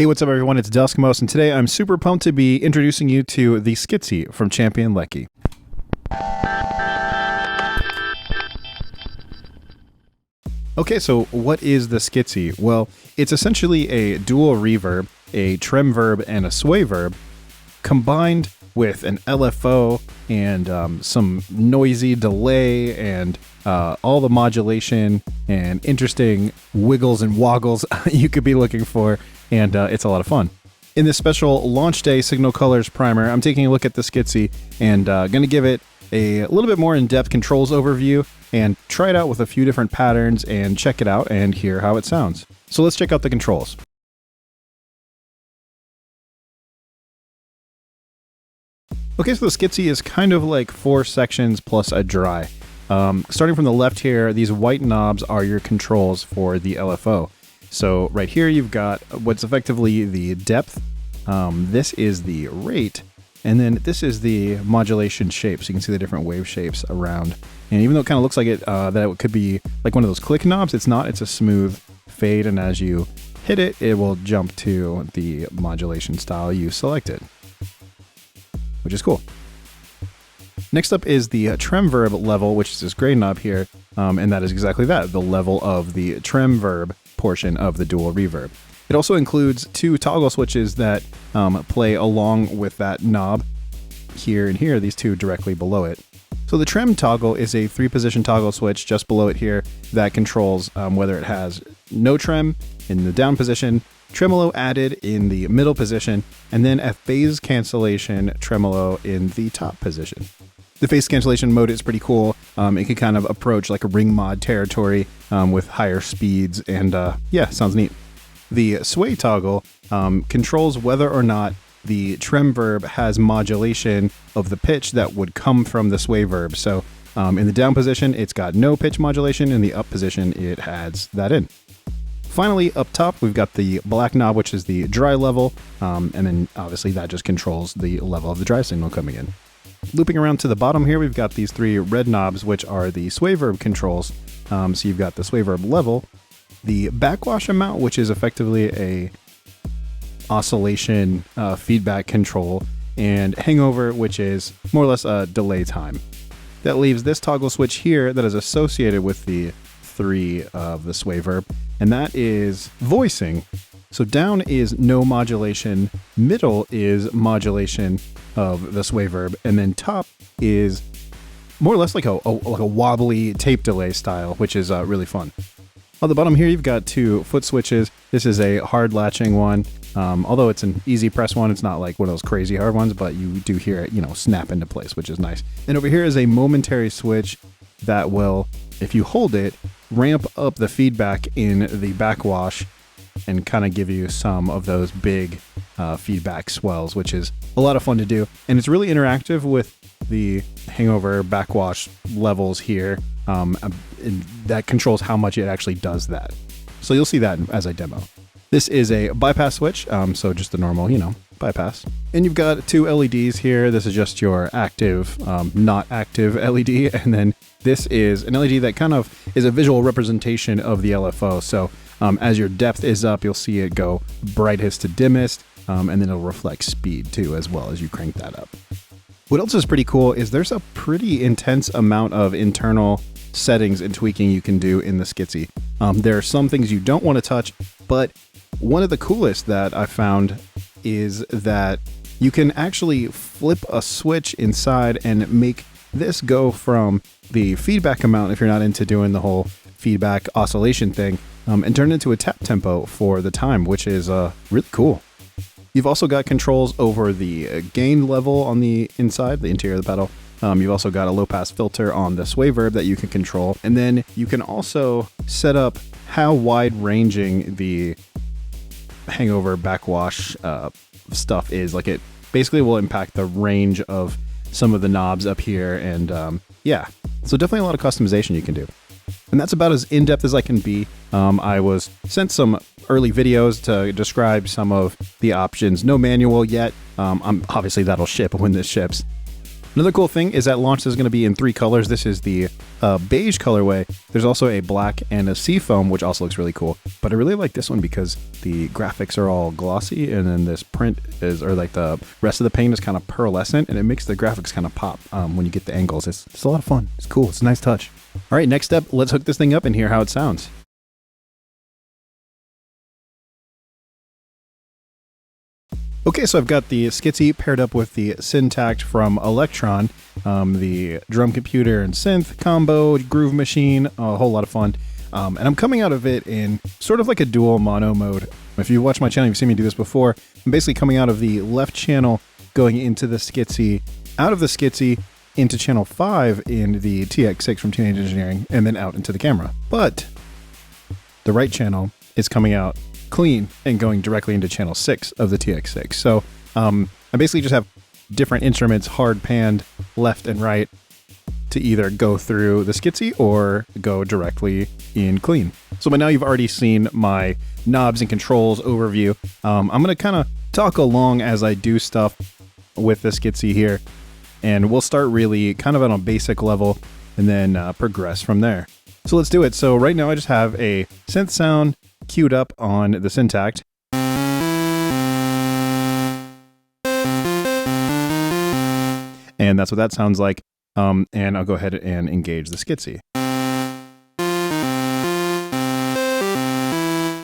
Hey, what's up everyone? It's Duskmos, and today I'm super pumped to be introducing you to the Skitzy from Champion Leccy. Okay, so what is the Skitzy? Well, it's essentially a dual reverb, a trem verb, and a sway verb combined with an LFO and some noisy delay and all the modulation and interesting wiggles and woggles you could be looking for, and it's a lot of fun. In this special launch day Signal Colors primer, I'm taking a look at the Skitzy and going to give it a little bit more in-depth controls overview and try it out with a few different patterns and check it out and hear how it sounds. So let's check out the controls. Okay, so the Skitzy is kind of like 4 sections plus a dry. Starting from the left here, these white knobs are your controls for the LFO. So right here you've got what's effectively the depth, this is the rate, and then this is the modulation shape, so you can see the different wave shapes around. And even though it kind of looks like that it could be like one of those click knobs, it's not, it's a smooth fade, and as you hit it, it will jump to the modulation style you selected, which is cool. Next up is the trem verb level, which is this gray knob here, and that is exactly that, the level of the trem verb portion of the dual reverb. It also includes 2 toggle switches that play along with that knob here and here, these 2 directly below it. So the trem toggle is a 3-position toggle switch just below it here that controls whether it has no trem in the down position, tremolo added in the middle position, and then a phase cancellation tremolo in the top position. The phase cancellation mode is pretty cool. It can kind of approach like a ring mod territory with higher speeds, and yeah, sounds neat. The sway toggle controls whether or not the trem verb has modulation of the pitch that would come from the sway verb. So in the down position, it's got no pitch modulation. In the up position, it adds that in. Finally, up top, we've got the black knob, which is the dry level, and then obviously that just controls the level of the dry signal coming in. Looping around to the bottom here, we've got these 3 red knobs, which are the sway verb controls. So you've got the sway verb level, the backwash amount, which is effectively a oscillation feedback control, and hangover, which is more or less a delay time. That leaves this toggle switch here that is associated with the 3 of the sway verb, and that is voicing. So down is no modulation, middle is modulation of the sway verb, and then top is more or less like a wobbly tape delay style, which is really fun. On the bottom here, you've got 2 foot switches. This is a hard latching one. Although it's an easy press one, it's not like one of those crazy hard ones, but you do hear it, snap into place, which is nice. And over here is a momentary switch that will, if you hold it, ramp up the feedback in the backwash and kind of give you some of those big feedback swells, which is a lot of fun to do. And it's really interactive with the hangover backwash levels here. And that controls how much it actually does that. So you'll see that as I demo. This is a bypass switch, so just the normal, bypass. And you've got 2 LEDs here. This is just your active, not active LED. And then this is an LED that kind of is a visual representation of the LFO. So as your depth is up, you'll see it go brightest to dimmest, and then it'll reflect speed too, as well as you crank that up. What else is pretty cool is there's a pretty intense amount of internal settings and tweaking you can do in the Skitzy. There are some things you don't want to touch, but one of the coolest that I found is that you can actually flip a switch inside and make this go from the feedback amount, if you're not into doing the whole feedback oscillation thing, and turn it into a tap tempo for the time, which is really cool. You've also got controls over the gain level on the inside, the interior of the pedal. You've also got a low-pass filter on the sway verb that you can control. And then you can also set up how wide-ranging the hangover backwash stuff is. Like, it basically will impact the range of some of the knobs up here. And yeah, so definitely a lot of customization you can do. And that's about as in-depth as I can be. I was sent some early videos to describe some of the options. No manual yet. Obviously that'll ship when this ships. Another cool thing is that launch is going to be in 3 colors. This is the beige colorway. There's also a black and a seafoam, which also looks really cool. But I really like this one because the graphics are all glossy, and then this print is, or like the rest of the paint is kind of pearlescent, and it makes the graphics kind of pop when you get the angles. It's a lot of fun. It's cool. It's a nice touch. All right, next step, let's hook this thing up and hear how it sounds. Okay, so I've got the Skitzy paired up with the Syntakt from Elektron, the drum computer and synth combo, groove machine, a whole lot of fun. And I'm coming out of it in sort of like a dual mono mode. If you watch my channel, you've seen me do this before. I'm basically coming out of the left channel, going into the Skitzy, out of the Skitzy, into channel 5 in the TX6 from Teenage Engineering, and then out into the camera. But the right channel is coming out clean and going directly into channel 6 of the TX6. So I basically just have different instruments hard panned left and right to either go through the Skitzy or go directly in clean. So by now you've already seen my knobs and controls overview. I'm going to kind of talk along as I do stuff with the Skitzy here, and we'll start really kind of on a basic level and then progress from there. So let's do it. So right now I just have a synth sound queued up on the Syntakt. And that's what that sounds like. And I'll go ahead and engage the Skitzy.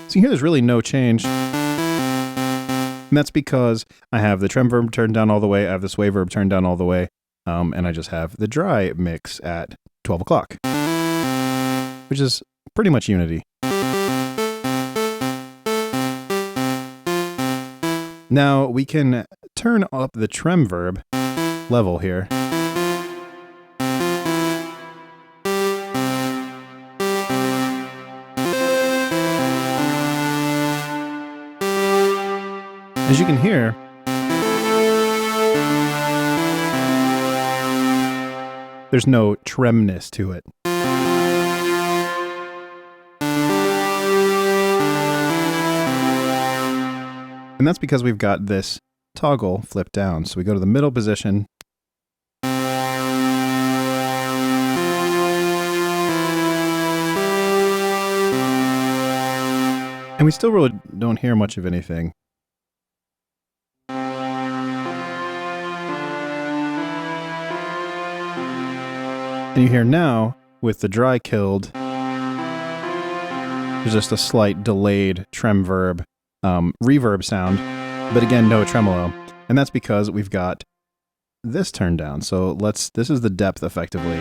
So here there's really no change. And that's because I have the trem verb turned down all the way, I have the sway verb turned down all the way, and I just have the dry mix at 12 o'clock, which is pretty much unity. Now we can turn up the trem verb level here. As you can hear, there's no tremness to it. And that's because we've got this toggle flipped down. So we go to the middle position. And we still really don't hear much of anything. And you hear now, with the dry killed, there's just a slight delayed trem verb reverb sound, but again, no tremolo. And that's because we've got this turned down. So this is the depth effectively.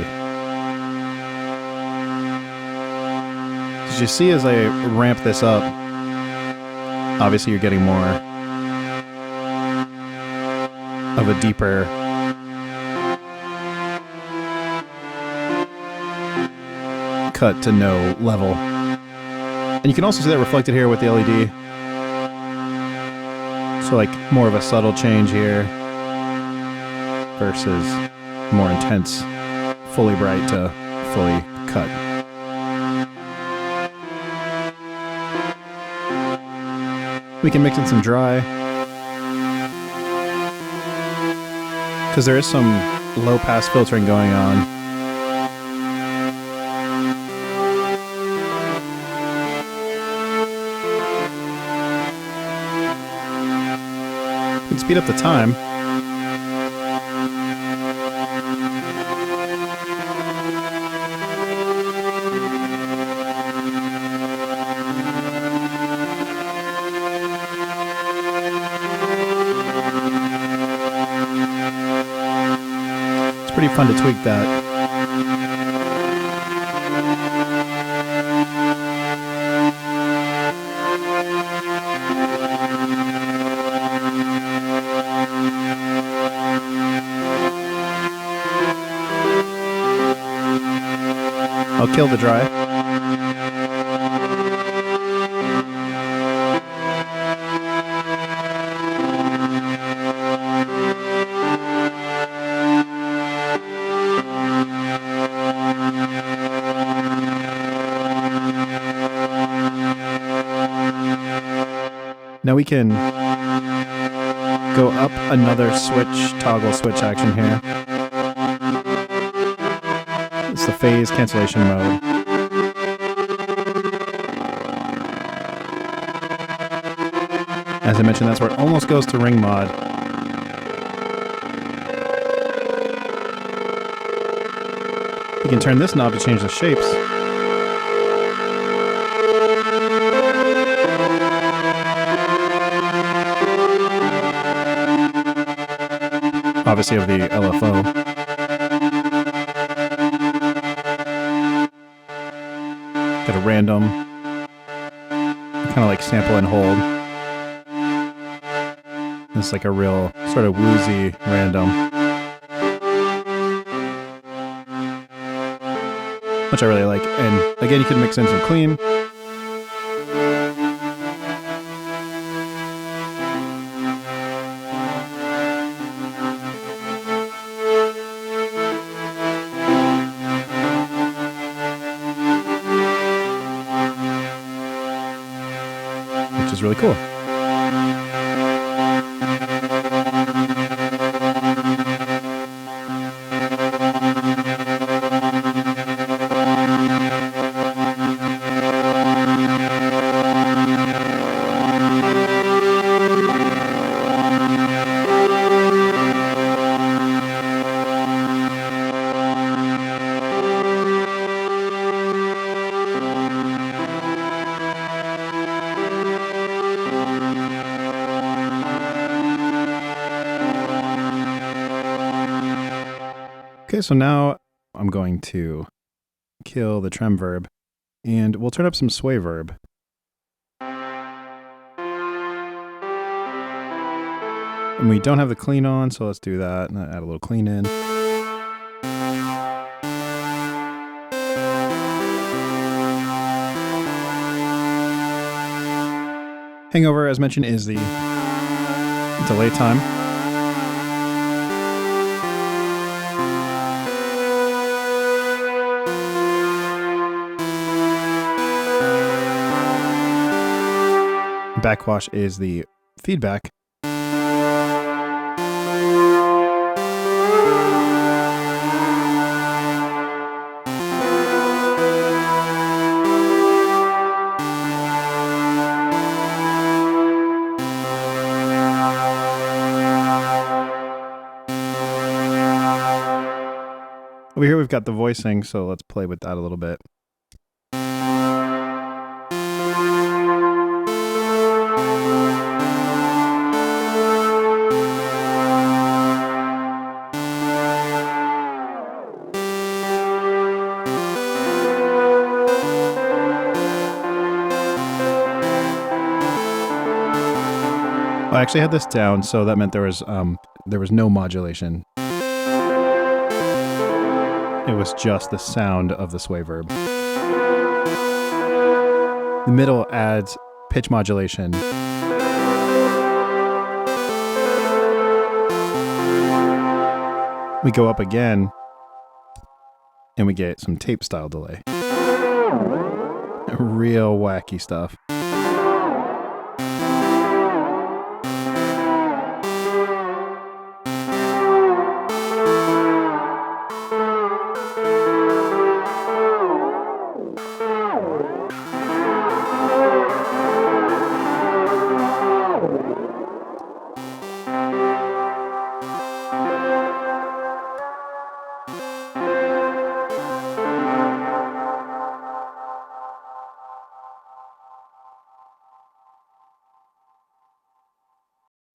As you see, as I ramp this up, obviously you're getting more of a deeper cut to no level. And you can also see that reflected here with the LED. So like more of a subtle change here versus more intense, fully bright to fully cut. We can mix in some dry, because there is some low pass filtering going on. Speed up the time. It's pretty fun to tweak that. I'll kill the dry. Now we can go up another switch, toggle switch action here. That's the phase cancellation mode. As I mentioned, that's where it almost goes to ring mod. You can turn this knob to change the shapes. Obviously of the LFO. Got a random, kind of like sample and hold. It's like a real sort of woozy random, which I really like. And again, you can mix in some clean. Which is really cool. Okay, so now I'm going to kill the trem verb, and we'll turn up some sway verb. And we don't have the clean on, so let's do that, and add a little clean in. Hangover, as mentioned, is the delay time. Backwash is the feedback. Over here we've got the voicing, so let's play with that a little bit. I actually had this down, so that meant there was no modulation. It was just the sound of the sway verb. The middle adds pitch modulation. We go up again, and we get some tape style delay. Real wacky stuff.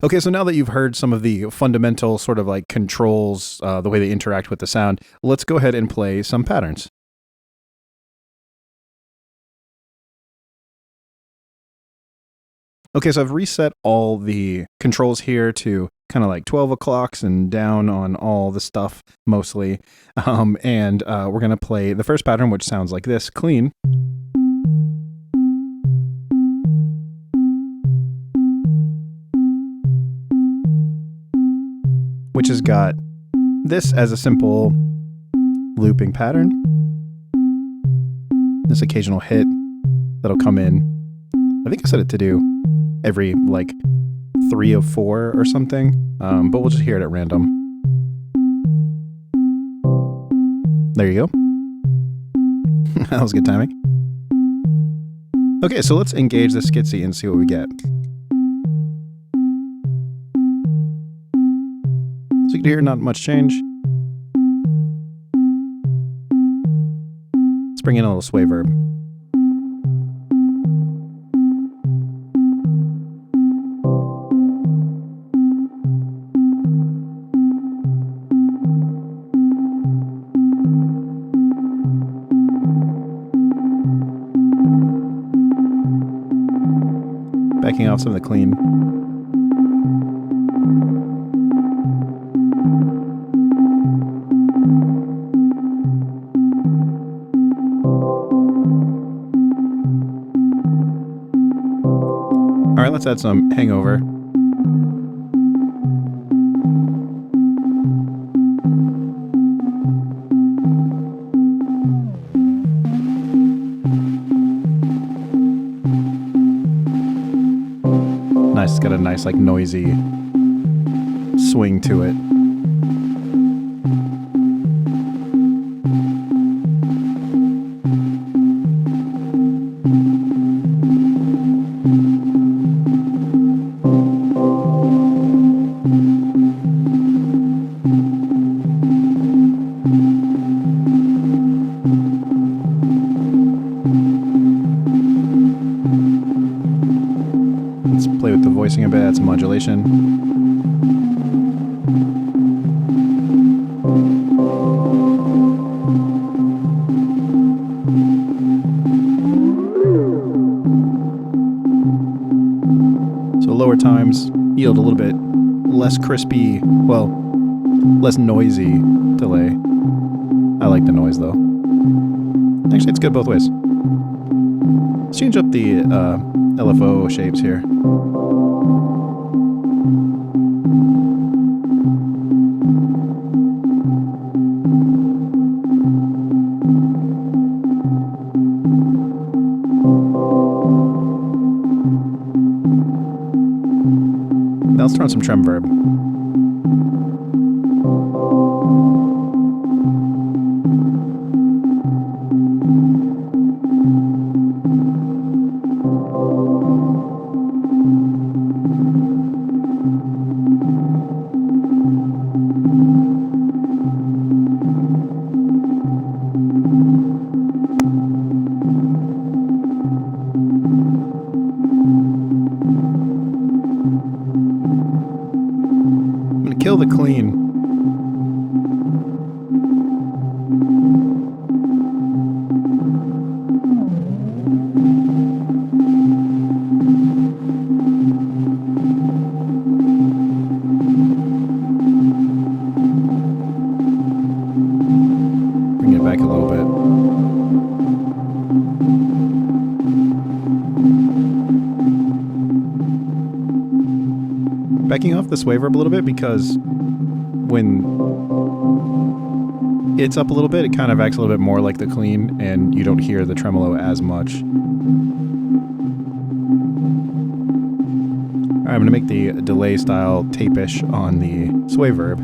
Okay, so now that you've heard some of the fundamental sort of like controls, the way they interact with the sound, let's go ahead and play some patterns. Okay, so I've reset all the controls here to kind of like 12 o'clocks and down on all the stuff mostly. And we're going to play the first pattern, which sounds like this, clean. Which has got this as a simple looping pattern. This occasional hit that'll come in. I think I set it to do every like 3 of 4 or something, but we'll just hear it at random. There you go. That was good timing. Okay, so let's engage the Skitzy and see what we get. So you can hear not much change. Let's bring in a little sway verb. Backing off some of the clean. All right, let's add some hangover. Nice, it's got a nice, like, noisy swing to it. Let's play with the voicing a bit, add some modulation. So lower times yield a little bit less crispy, well, less noisy delay. I like the noise though. Actually, it's good both ways. Let's change up the LFO shapes here. Now let's throw on some trem verb. Kill the clean. Bring it back a little bit. Backing off the sway verb a little bit because when it's up a little bit, it kind of acts a little bit more like the clean and you don't hear the tremolo as much. All right, I'm gonna make the delay style tape-ish on the sway verb.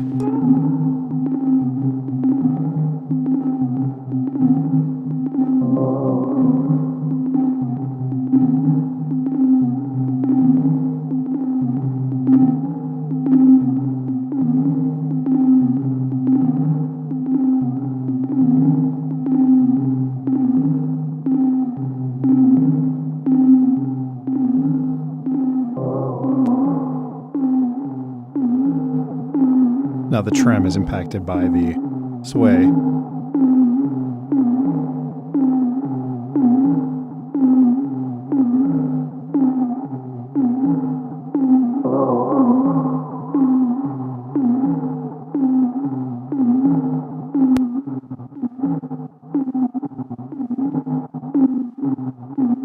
Now the trem is impacted by the sway.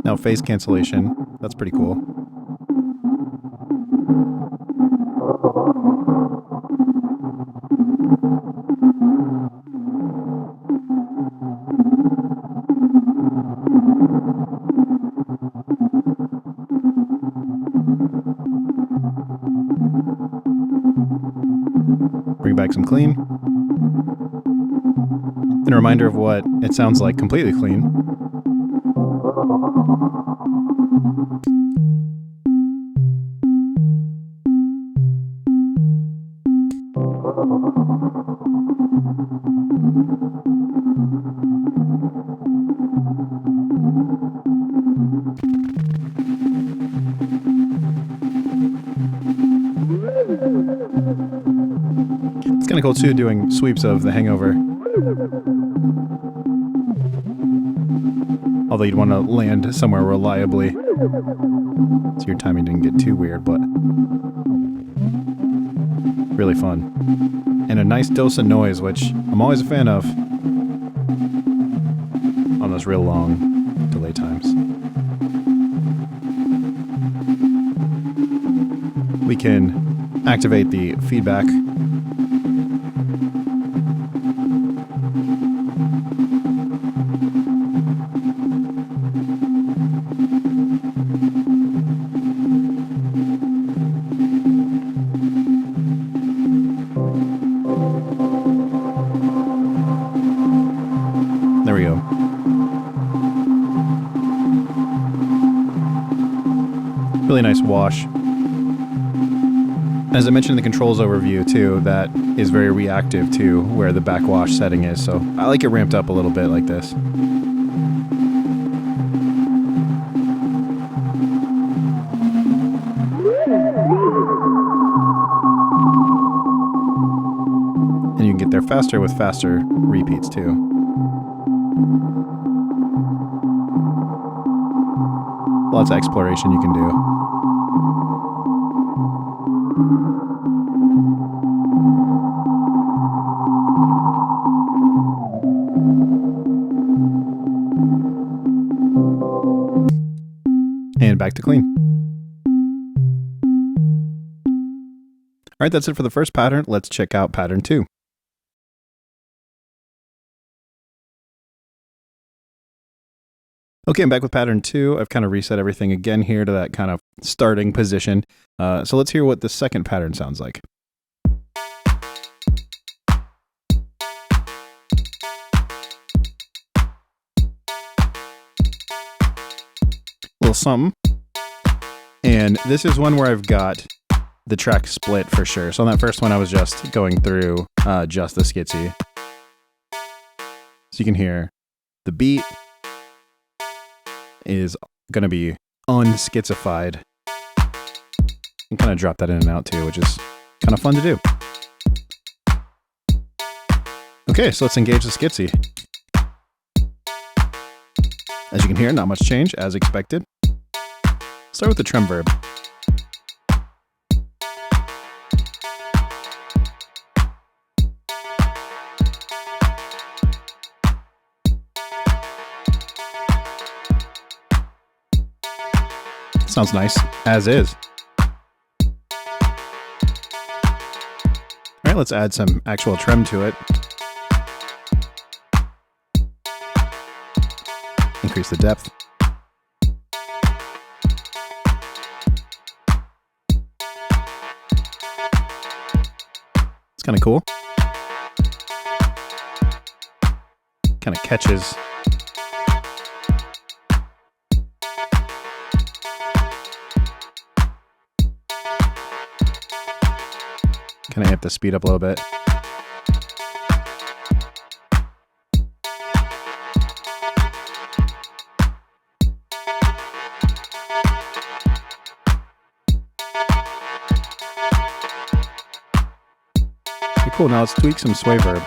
Now phase cancellation, that's pretty cool. Bring back some clean. And a reminder of what it sounds like completely clean. It's kind of cool too, doing sweeps of the hangover. Although you'd want to land somewhere reliably, so your timing didn't get too weird, but really fun. And a nice dose of noise, which I'm always a fan of on those real long delay times. We can activate the feedback. There we go. Really nice wash. As I mentioned in the controls overview too, that is very reactive to where the backwash setting is, so I like it ramped up a little bit like this. And you can get there faster with faster repeats too. Lots of exploration you can do. And back to clean. All right, that's it for the first pattern. Let's check out pattern 2. Okay, I'm back with pattern 2. I've kind of reset everything again here to that kind of starting position. So let's hear what the second pattern sounds like. Little something. And this is one where I've got the track split for sure. So on that first one, I was just going through just the Skitzy. So you can hear the beat is going to be unskitsified. And kind of drop that in and out too, which is kind of fun to do. Okay, so let's engage the Skitzy. As you can hear, not much change, as expected. Start with the trem verb. Sounds nice, as is. All right, let's add some actual trem to it. Increase the depth. It's kind of cool. Kind of catches. Kind of have to speed up a little bit. Okay, cool. Now let's tweak some sway verb.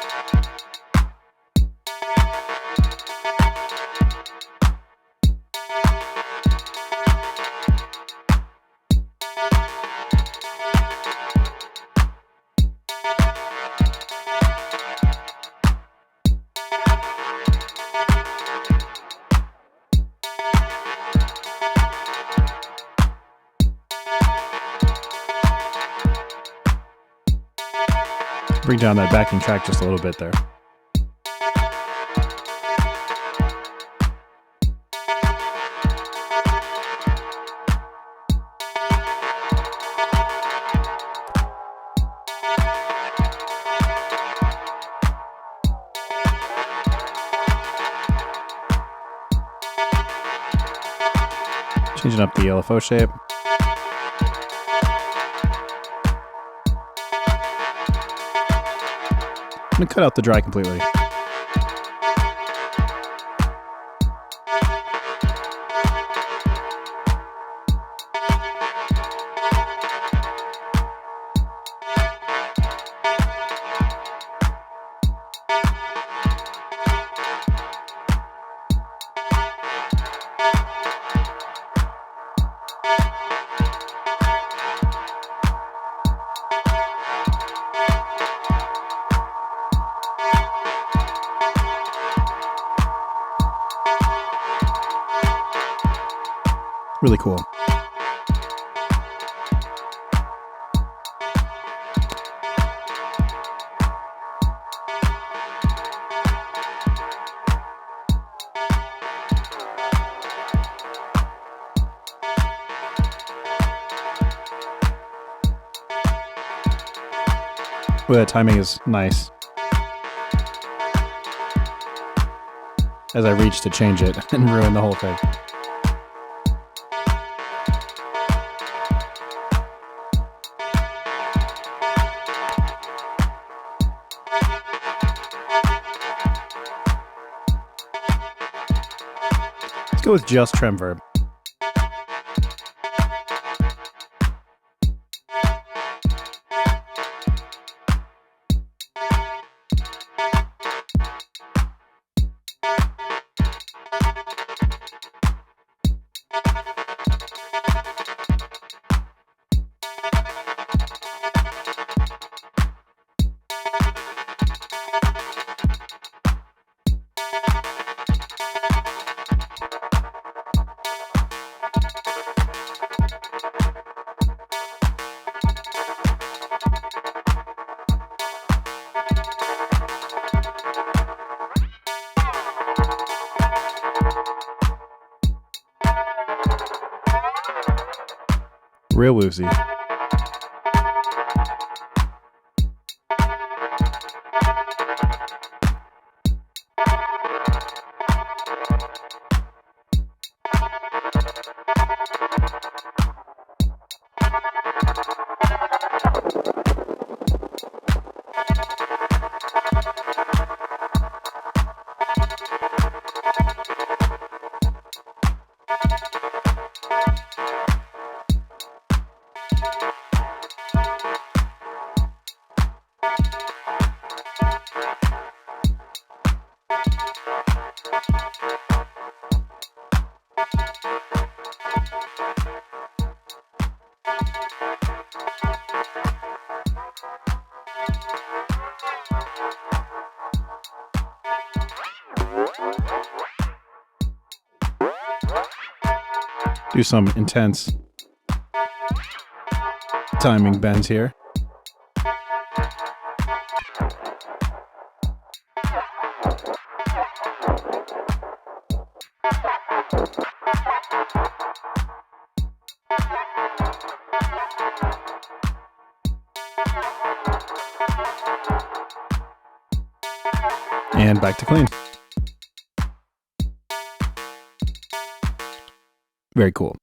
Bring down that backing track just a little bit there. up the LFO shape. I'm going to cut out the dry completely. Really cool. Well, that timing is nice. As I reach to change it and ruin the whole thing. Let's go with just trem verb. Real woozy. Do some intense timing bends here. And back to clean. Very cool.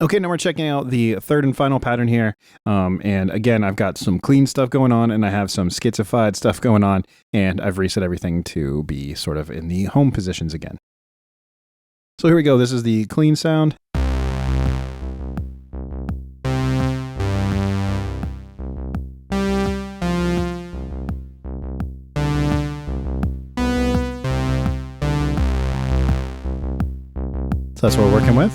Okay, now we're checking out the third and final pattern here. And again, I've got some clean stuff going on and I have some schizified stuff going on, and I've reset everything to be sort of in the home positions again. So here we go. This is the clean sound. So that's what we're working with.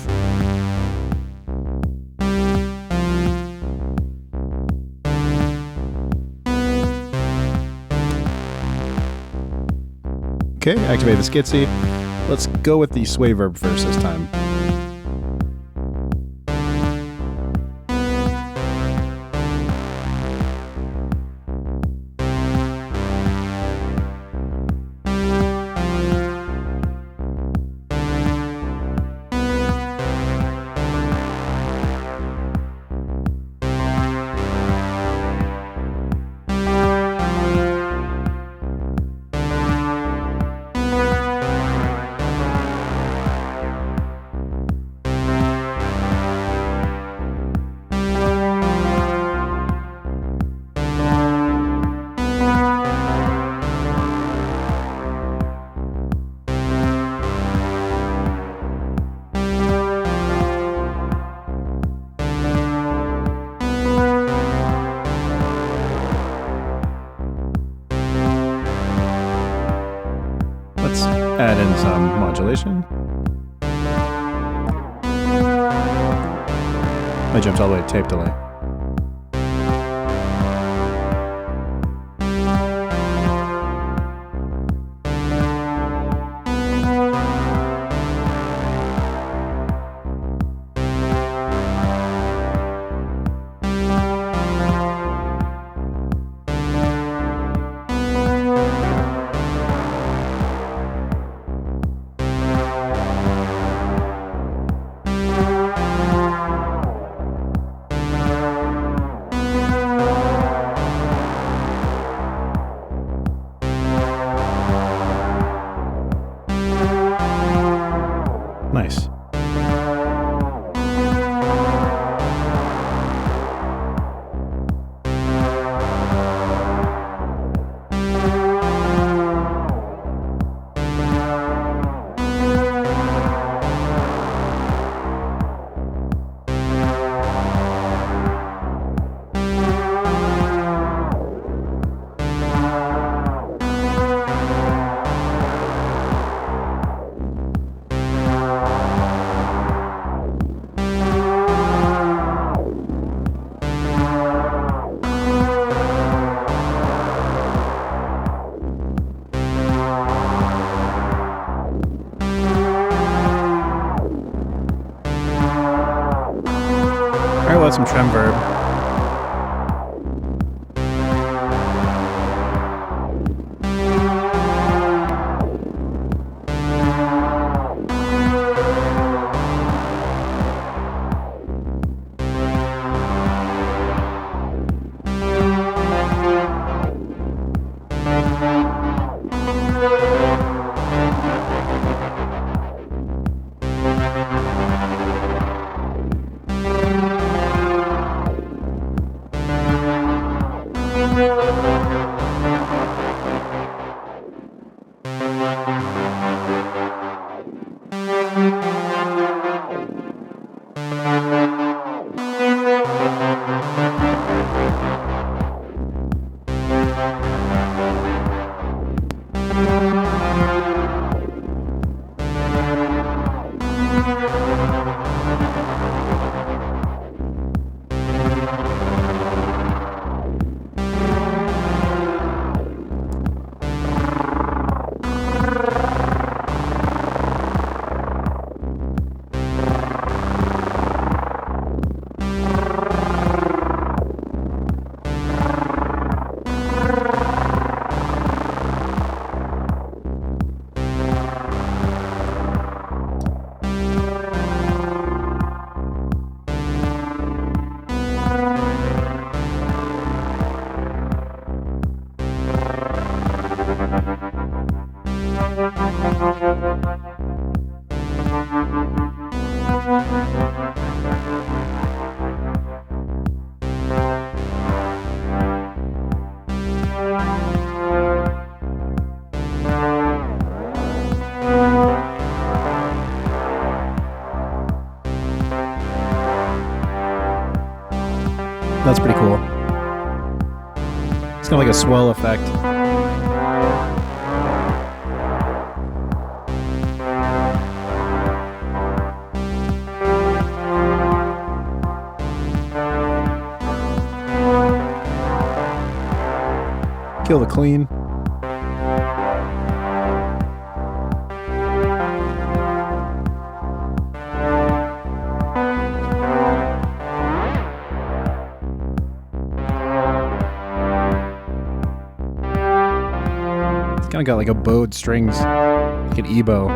Okay, activate the Skitzy. Let's go with the sway verb first this time. let's add in some modulation. I jumped all the way to tape delay. Nice. Alright, we'll add some trem verb. That's pretty cool. It's kind of like a swell effect. Kill the clean. Kind of got like a bowed strings, like an E-bow.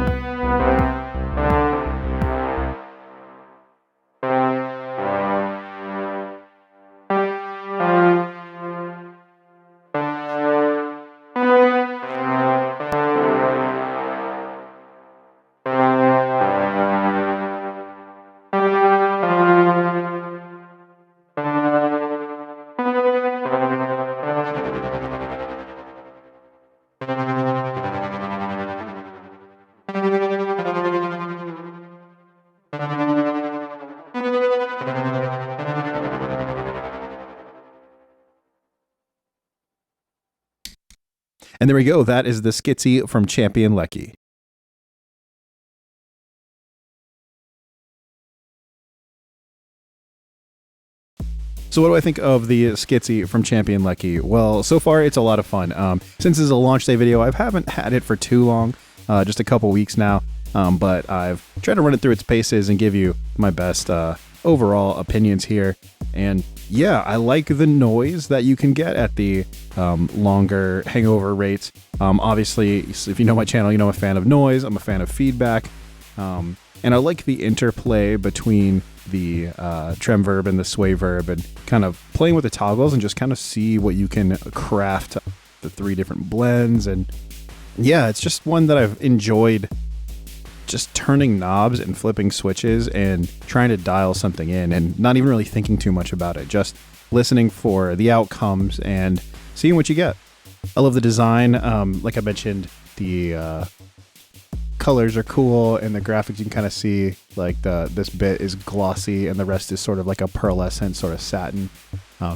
And there we go. That is the Skitzy from Champion Leccy. So what do I think of the Skitzy from Champion Leccy? Well, so far it's a lot of fun. Since this is a launch day video, I haven't had it for too long, just a couple weeks now, but I've tried to run it through its paces and give you my best overall opinions here. And yeah, I like the noise that you can get at the longer hangover rates. Obviously, if you know my channel, you know I'm a fan of noise, I'm a fan of feedback, and I like the interplay between the trem verb and the sway verb, and kind of playing with the toggles and just kind of see what you can craft the 3 different blends. And yeah, it's just one that I've enjoyed, just turning knobs and flipping switches and trying to dial something in and not even really thinking too much about it, just listening for the outcomes and seeing what you get. I love the design. Like I mentioned, the colors are cool, and the graphics you can kind of see like this bit is glossy and the rest is sort of like a pearlescent sort of satin.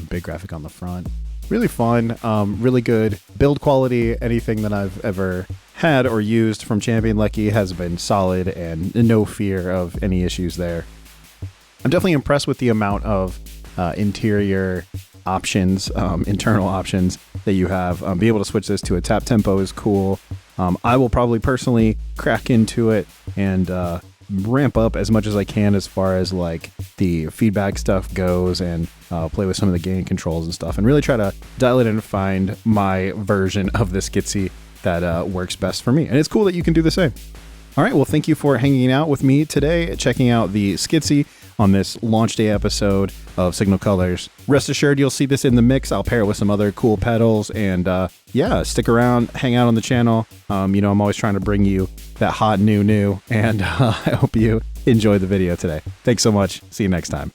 Big graphic on the front. Really fun, really good build quality. Anything that I've ever had or used from Champion Leccy has been solid, and no fear of any issues there. I'm definitely impressed with the amount of interior options, internal options that you have. Be able to switch this to a tap tempo is cool. I will probably personally crack into it and ramp up as much as I can as far as like the feedback stuff goes, and play with some of the gain controls and stuff, and really try to dial it in and find my version of the Skitzy that works best for me. And it's cool that you can do the same. All right, well, thank you for hanging out with me today, checking out the Skitzy on this launch day episode of Signal Colors. Rest assured, you'll see this in the mix. I'll pair it with some other cool pedals, and yeah, stick around, hang out on the channel. You know, I'm always trying to bring you that hot new, and I hope you enjoyed the video today. Thanks so much. See you next time.